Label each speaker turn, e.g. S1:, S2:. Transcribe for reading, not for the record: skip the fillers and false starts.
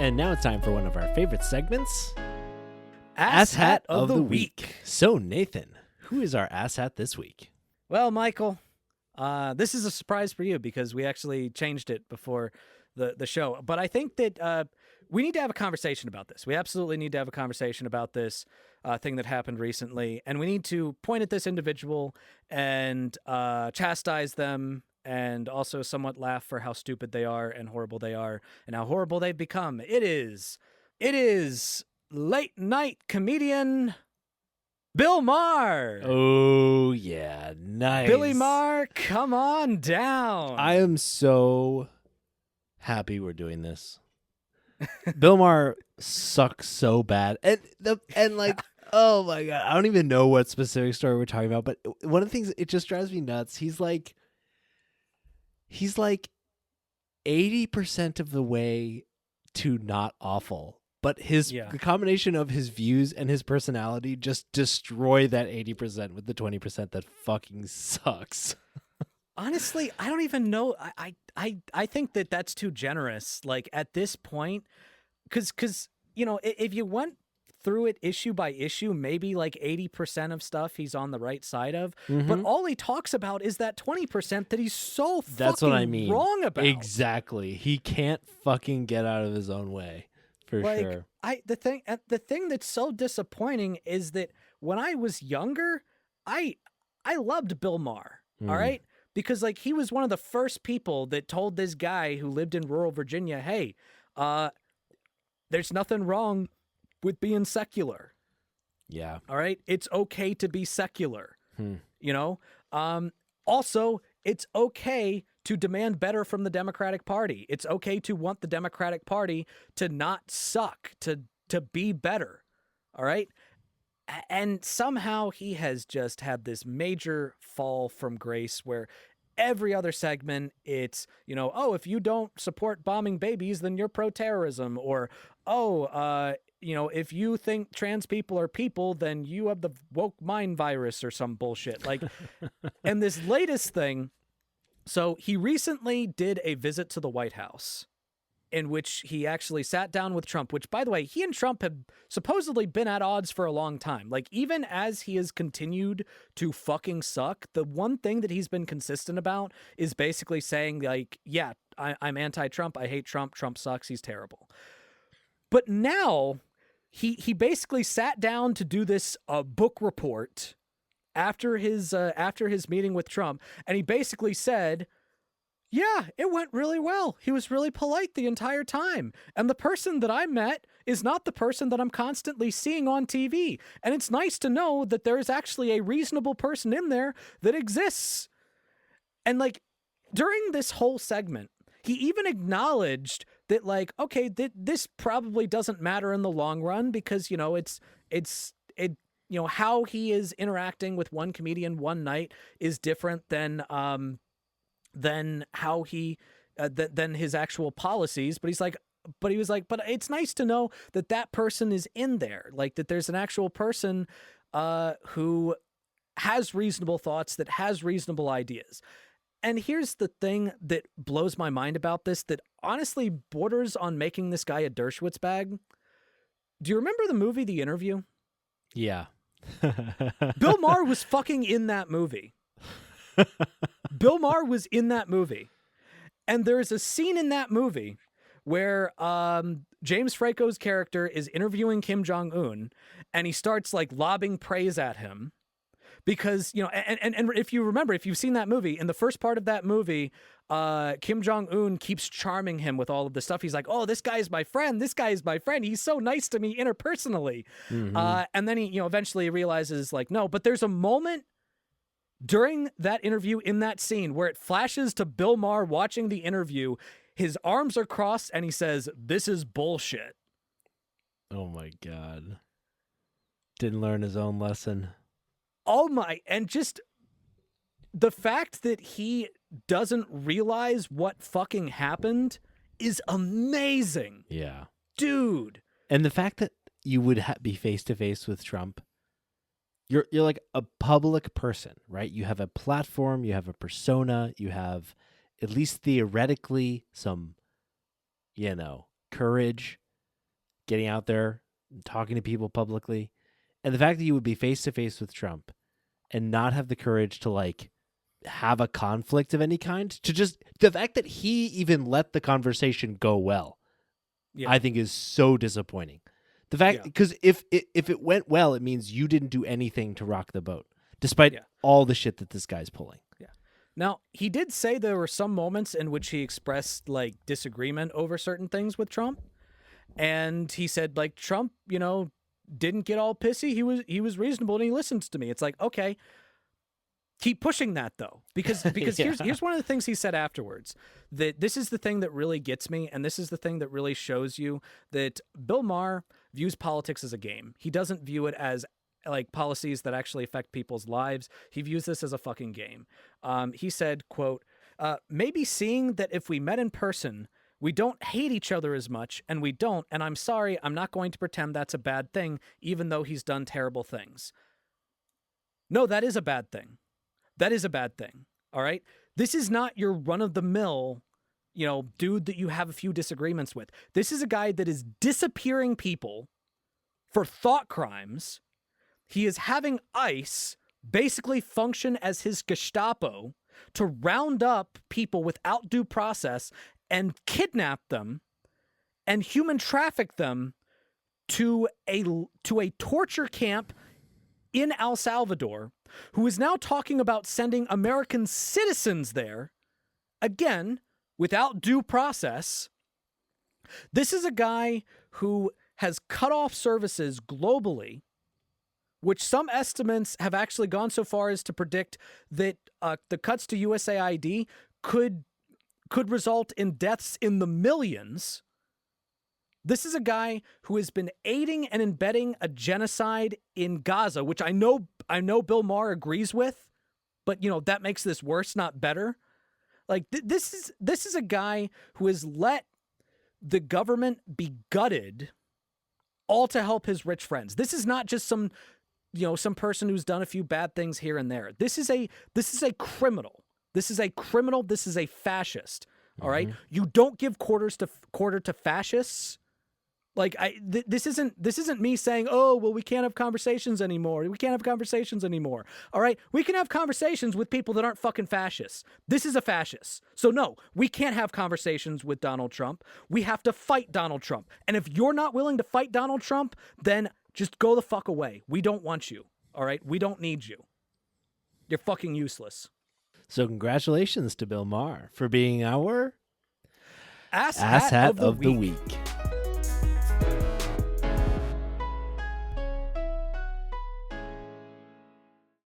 S1: And now it's time for one of our favorite segments,
S2: Asshat of the Week.
S1: So, Nathan, who is our asshat this week?
S2: Well, Michael, this is a surprise for you because we actually changed it before the show. But I think that we need to have a conversation about this. We absolutely need to have a conversation about this thing that happened recently. And we need to point at this individual and chastise them and also somewhat laugh for how stupid they are and horrible they are and how horrible they've become. It is late night comedian Bill Maher.
S1: Oh, yeah. Nice.
S2: Billy Maher, come on down.
S1: I am so happy we're doing this. Bill Maher sucks so bad. And like, oh my God, I don't even know what specific story we're talking about, but one of the things, it just drives me nuts. He's like 80% of the way to not awful. But the combination of his views and his personality just destroy that 80% with the 20% that fucking sucks.
S2: Honestly, I don't even know. I think that that's too generous. Like at this point, because you know, if you went through it issue by issue, maybe like 80% of stuff he's on the right side of. Mm-hmm. But all he talks about is that 20% that he's so
S1: that's
S2: fucking
S1: what I mean.
S2: Wrong about.
S1: Exactly. He can't fucking get out of his own way. For sure.
S2: The thing that's so disappointing is that when I was younger, I loved Bill Maher. All right, because like he was one of the first people that told this guy who lived in rural Virginia, "Hey, there's nothing wrong with being secular.
S1: Yeah.
S2: All right, it's okay to be secular. You know. Also, it's okay to demand better from the Democratic Party. It's okay to want the Democratic Party to not suck, to be better, all right? And somehow he has just had this major fall from grace where every other segment, it's, you know, oh, if you don't support bombing babies, then you're pro-terrorism, or, you know, if you think trans people are people, then you have the woke mind virus or some bullshit. Like, and this latest thing, so he recently did a visit to the White House in which he actually sat down with Trump, which, by the way, he and Trump have supposedly been at odds for a long time. Like, even as he has continued to fucking suck, the one thing that he's been consistent about is basically saying, like, yeah, I'm anti-Trump. I hate Trump. Trump sucks. He's terrible. But now he basically sat down to do this book report after his meeting with Trump, and he basically said, yeah, it went really well. He was really polite the entire time. And the person that I met is not the person that I'm constantly seeing on TV. And it's nice to know that there is actually a reasonable person in there that exists. And like during this whole segment, he even acknowledged that, like, okay, this probably doesn't matter in the long run because, you know, it you know, how he is interacting with one comedian one night is different than how he than his actual policies. But he was like, but it's nice to know that that person is in there, like that there's an actual person who has reasonable thoughts, that has reasonable ideas. And here's the thing that blows my mind about this, that honestly borders on making this guy a Dershowitz bag. Do you remember the movie The Interview?
S1: Yeah.
S2: Bill Maher was fucking in that movie. Bill Maher was in that movie. And there's a scene in that movie where James Franco's character is interviewing Kim Jong-un, and he starts like lobbing praise at him because, you know, and if you remember, if you've seen that movie, in the first part of that movie, Kim Jong-un keeps charming him with all of the stuff. He's like, oh, this guy is my friend. This guy is my friend. He's so nice to me interpersonally. Mm-hmm. And then he, you know, eventually realizes like, no, but there's a moment during that interview in that scene where it flashes to Bill Maher watching the interview. His arms are crossed and he says, this is bullshit.
S1: Oh my God. Didn't learn his own lesson.
S2: Oh my, and just the fact that he doesn't realize what fucking happened is amazing.
S1: Yeah.
S2: Dude.
S1: And the fact that you would be face to face with Trump, you're like a public person, right? You have a platform, you have a persona, you have at least theoretically some, you know, courage. getting out there, talking to people publicly, and the fact that you would be face to face with Trump and not have the courage to like have a conflict of any kind, to just the fact that he even let the conversation go well, I think is so disappointing. The fact, because if it went well, it means you didn't do anything to rock the boat, despite all the shit that this guy's pulling.
S2: Yeah. Now, he did say there were some moments in which he expressed like disagreement over certain things with Trump. And he said, like, Trump, you know, didn't get all pissy. He was reasonable and he listens to me. It's like, okay, keep pushing that though, because here's one of the things he said afterwards, that this is the thing that really gets me, and this is the thing that really shows you that Bill Maher views politics as a game. He doesn't view it as like policies that actually affect people's lives. He views this as a fucking game. He said, quote, maybe seeing that if we met in person, we don't hate each other as much, and we don't, and I'm sorry, I'm not going to pretend that's a bad thing, even though he's done terrible things. No, that is a bad thing. That is a bad thing, all right? This is not your run-of-the-mill, you know, dude that you have a few disagreements with. This is a guy that is disappearing people for thought crimes. He is having ICE basically function as his Gestapo to round up people without due process and kidnap them and human traffic them to a torture camp in El Salvador, who is now talking about sending American citizens there, again, without due process. This is a guy who has cut off services globally, which some estimates have actually gone so far as to predict that the cuts to USAID could result in deaths in the millions. This is a guy who has been aiding and abetting a genocide in Gaza, which I know Bill Maher agrees with, but you know that makes this worse, not better. Like this is a guy who has let the government be gutted, all to help his rich friends. This is not just some person who's done a few bad things here and there. This is a criminal. This is a criminal. This is a fascist. All right. You don't give quarter to fascists. Like this isn't me saying, oh, well, we can't have conversations anymore. We can't have conversations anymore. All right. We can have conversations with people that aren't fucking fascists. This is a fascist. So no, we can't have conversations with Donald Trump. We have to fight Donald Trump. And if you're not willing to fight Donald Trump, then just go the fuck away. We don't want you. All right. We don't need you. You're fucking useless.
S1: So congratulations to Bill Maher for being our
S2: Asshat of the week.